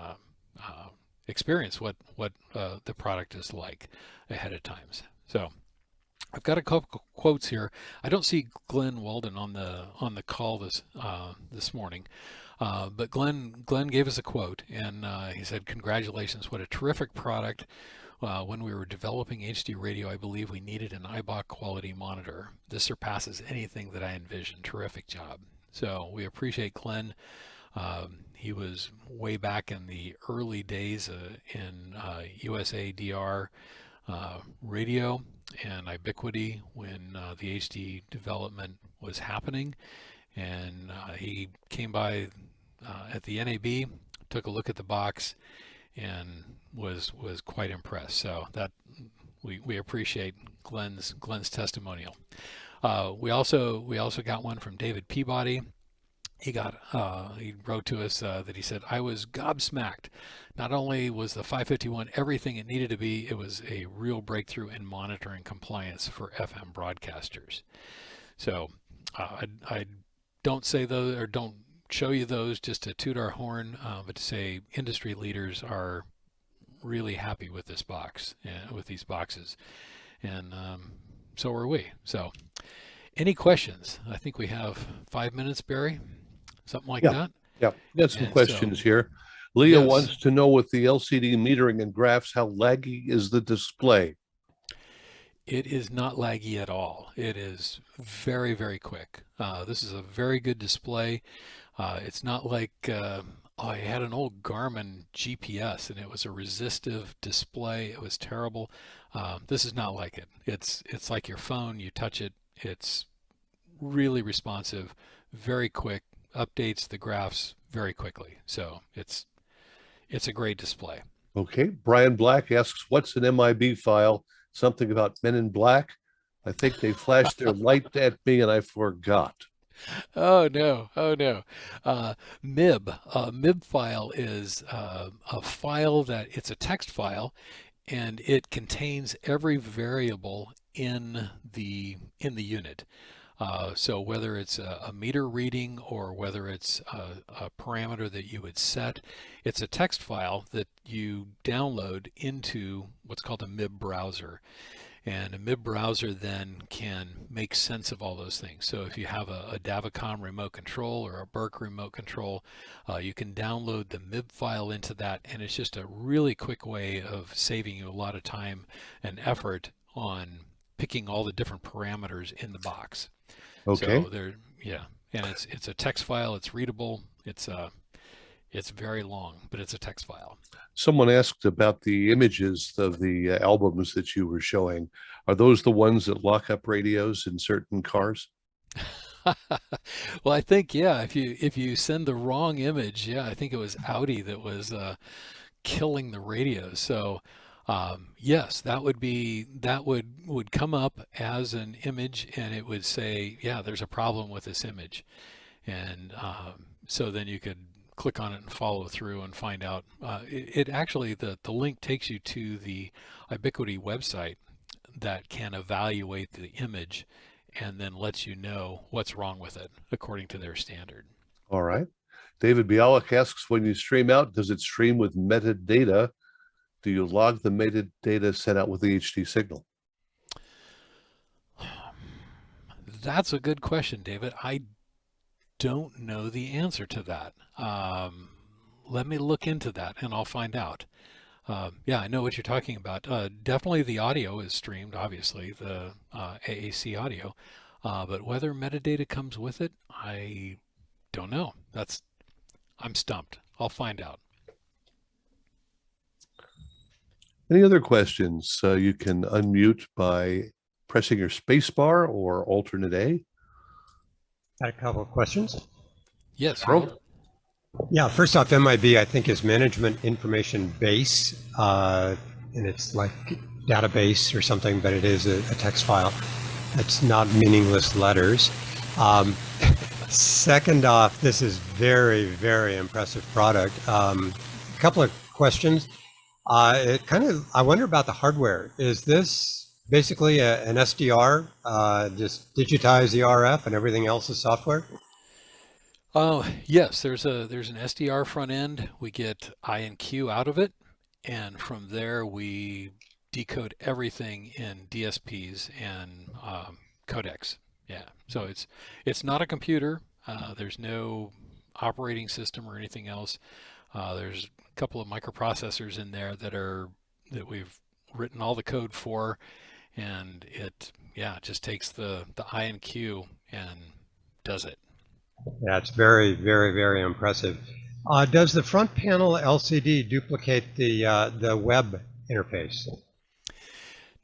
experience what the product is like ahead of time. So I've got a couple quotes here. I don't see Glenn Walden on the call this morning. But Glenn gave us a quote, and he said, "Congratulations, what a terrific product. When we were developing HD radio, I believe we needed an IBOC quality monitor. This surpasses anything that I envisioned. Terrific job." So we appreciate Glenn. He was way back in the early days in USA DR radio and Ubiquity when the HD development was happening. And he came by at the NAB, took a look at the box, and was quite impressed. So that we appreciate Glenn's testimonial. We also got one from David Peabody. he wrote to us that he said, I was gobsmacked. Not only was the 551 everything it needed to be, it was a real breakthrough in monitoring compliance for FM broadcasters. So I don't say those or don't show you those just to toot our horn, but to say industry leaders are really happy with this box, with these boxes, and so are we. So, any questions? I think we have 5 minutes, Barry, something like Yeah. that. Yeah, we got some And questions so, here. Leah yes, wants to know with the LCD metering and graphs, how laggy is the display? it is not laggy at all. It is very, very quick. This is a very good display. It's not like I had an old Garmin GPS and it was a resistive display. It was terrible. This is not like it. It's like your phone. You touch it. It's really responsive, very quick. Updates the graphs very quickly. So it's a great display. Okay, Brian Black asks, what's an MIB file? Something about Men in Black. I think they flashed their light at me and I forgot. Oh no, oh no. MIB file is a file that it's a text file, and it contains every variable in the unit. So whether it's a meter reading or whether it's a parameter that you would set, it's a text file that you download into what's called a MIB browser. And a MIB browser then can make sense of all those things. So if you have a Davicom remote control or a Burke remote control, you can download the MIB file into that, and it's just a really quick way of saving you a lot of time and effort on picking all the different parameters in the box. Okay. So yeah, and it's a text file. It's readable. It's very long, but it's a text file. Someone asked about the images of the albums that you were showing. Are those the ones that lock up radios in certain cars? Well, I think yeah. If you send the wrong image, yeah, I think it was Audi that was killing the radio. So yes, that would come up as an image, and it would say, yeah, there's a problem with this image, and so then you could click on it and follow through and find out. It actually the link takes you to the Ubiquiti website that can evaluate the image and then lets you know what's wrong with it according to their standard. All right. David Bialik asks, when you stream out, does it stream with metadata? Do you log the metadata sent out with the HD signal? That's a good question, David. I don't know the answer to that. Let me look into that and I'll find out. Yeah, I know what you're talking about. Definitely the audio is streamed, obviously, the AAC audio. But whether metadata comes with it, I don't know. I'm stumped. I'll find out. Any other questions? You can unmute by pressing your space bar or alternate A. Got a couple of questions. Yes, Harold. Yeah, first off, MIB, I think, is Management Information Base, and it's like database or something, but it is a text file. It's not meaningless letters. Second off, this is very, very impressive product. A couple of questions. I wonder about the hardware. Is this basically an SDR, just digitize the RF and everything else is software? Yes, there's an SDR front end. We get I and Q out of it, and from there we decode everything in DSPs and codecs. Yeah, so it's not a computer. There's no operating system or anything else. There's a couple of microprocessors in there that we've written all the code for, and it just takes the I and Q and does it. Yeah, it's very, very, very impressive. Does the front panel LCD duplicate the web interface?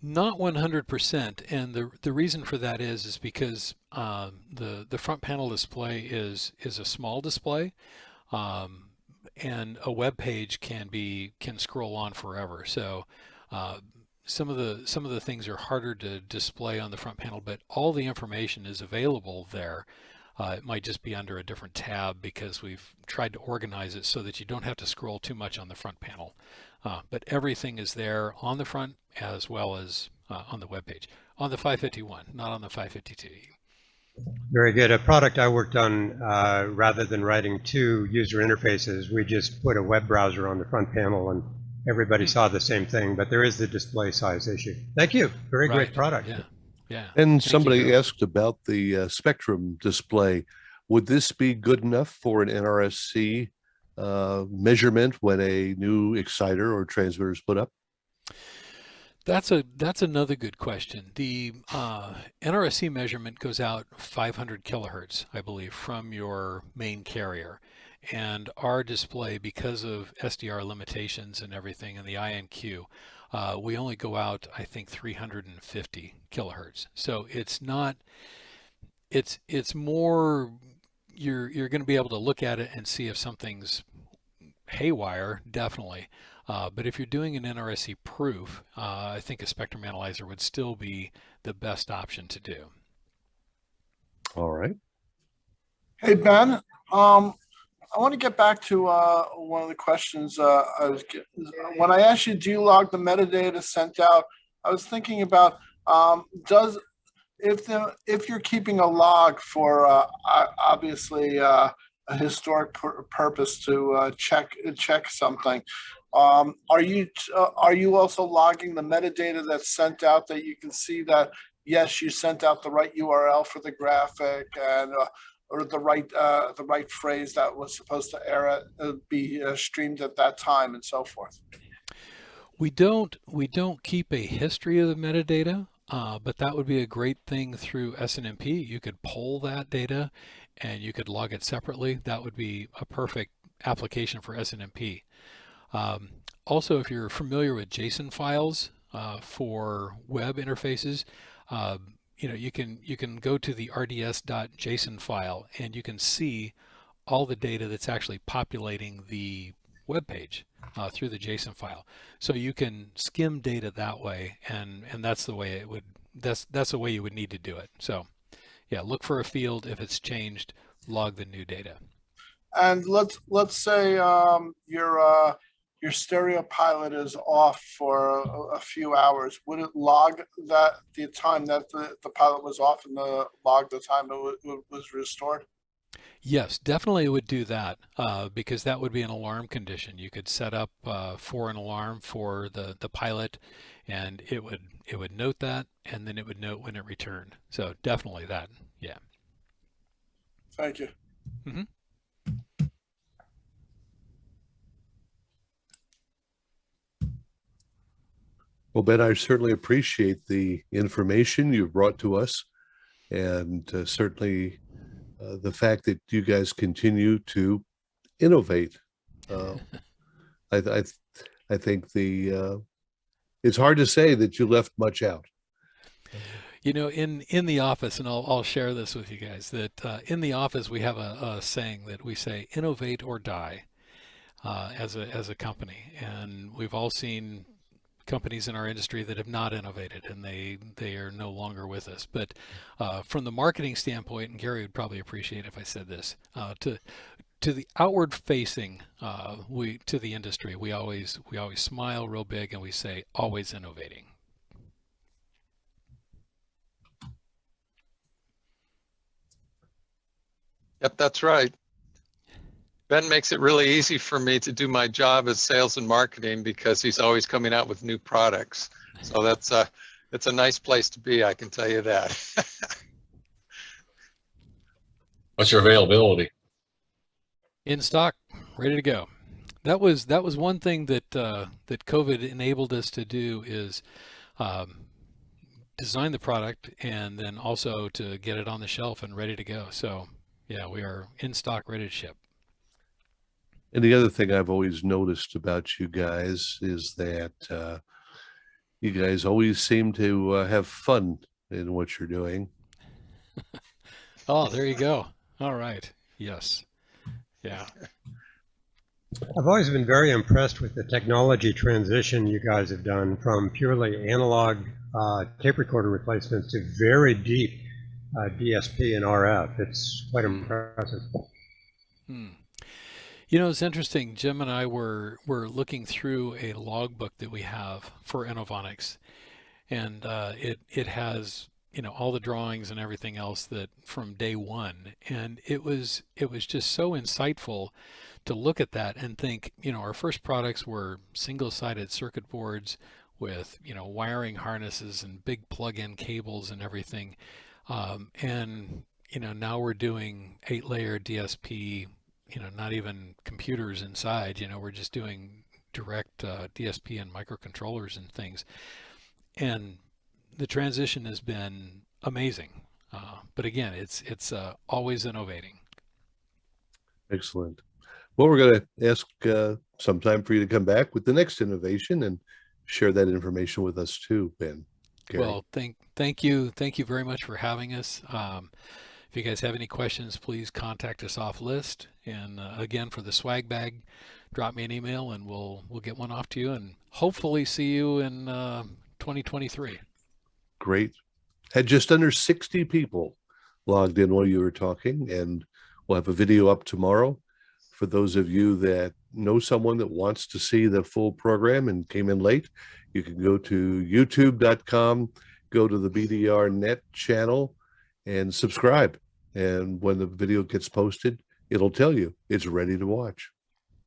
Not 100%, and the reason for that is because the front panel display is a small display, and a web page can scroll on forever. So some of the things are harder to display on the front panel, but all the information is available there. It might just be under a different tab because we've tried to organize it so that you don't have to scroll too much on the front panel. But everything is there on the front as well as on the web page. On the 551, not on the 552. Very good. A product I worked on, rather than writing two user interfaces, we just put a web browser on the front panel and everybody saw the same thing, but there is the display size issue. Thank you. Very great product. Yeah. Yeah. And somebody asked about the spectrum display. Would this be good enough for an NRSC measurement when a new exciter or transmitter is put up? That's another good question. The NRSC measurement goes out 500 kilohertz, I believe, from your main carrier. And our display, because of SDR limitations and everything and the INQ, we only go out, I think, 350 kilohertz. So it's not, it's more, you're going to be able to look at it and see if something's haywire, definitely. But if you're doing an NRSC proof, I think a spectrum analyzer would still be the best option to do. All right. Hey, Ben, I want to get back to one of the questions I was getting. When I asked you, do you log the metadata sent out? I was thinking about if you're keeping a log for obviously a historic purpose to check something. Are you also logging the metadata that's sent out that you can see that yes, you sent out the right URL for the graphic and or the right phrase that was supposed to be streamed at that time and so forth? We don't keep a history of the metadata, but that would be a great thing through SNMP. You could pull that data and you could log it separately. That would be a perfect application for SNMP. Also, if you're familiar with JSON files for web interfaces, you can go to the RDS.json file and you can see all the data that's actually populating the web page through the JSON file. So you can skim data that way, and that's the way that's the way you would need to do it. So yeah, look for a field. If it's changed, log the new data. And let's say your stereo pilot is off for a few hours. Would it log that the time that the pilot was off and log the time it was restored? Yes, definitely it would do that because that would be an alarm condition. You could set up for an alarm for the pilot, and it would note that, and then it would note when it returned. So definitely that, yeah. Thank you. Mm-hmm. Well, Ben, I certainly appreciate the information you've brought to us, and certainly the fact that you guys continue to innovate. I think it's hard to say that you left much out. You know, in the office, and I'll share this with you guys, that in the office we have a saying that we say, innovate or die, as a company. And we've all seen companies in our industry that have not innovated, and they are no longer with us. But from the marketing standpoint, and Gary would probably appreciate if I said this, to the outward facing, to the industry, we always smile real big and we say always innovating. Yep, that's right. Ben makes it really easy for me to do my job as sales and marketing because he's always coming out with new products. So it's a nice place to be, I can tell you that. What's your availability? In stock, ready to go. That was one thing that that COVID enabled us to do is design the product and then also to get it on the shelf and ready to go. So yeah, we are in stock, ready to ship. And the other thing I've always noticed about you guys is that you guys always seem to have fun in what you're doing. Oh, there you go. All right. Yes. Yeah. I've always been very impressed with the technology transition you guys have done from purely analog tape recorder replacements to very deep DSP and RF. It's quite impressive. Hmm. You know, it's interesting. Jim and I were looking through a logbook that we have for Innovonix, and it has, you know, all the drawings and everything else that from day one, and it was just so insightful to look at that and think, you know, our first products were single-sided circuit boards with, you know, wiring harnesses and big plug-in cables and everything, and you know, now we're doing 8-layer DSP, you know, not even computers inside, you know, we're just doing direct DSP and microcontrollers and things. And the transition has been amazing. But again, it's always innovating. Excellent. Well, we're going to ask sometime for you to come back with the next innovation and share that information with us too, Ben. Gary. Well, thank you very much for having us. If you guys have any questions, please contact us off list. And again, for the swag bag, drop me an email and we'll get one off to you and hopefully see you in 2023. Great. Had just under 60 people logged in while you were talking, and we'll have a video up tomorrow. For those of you that know someone that wants to see the full program and came in late, you can go to youtube.com, go to the BDR Net channel and subscribe. And when the video gets posted, it'll tell you it's ready to watch.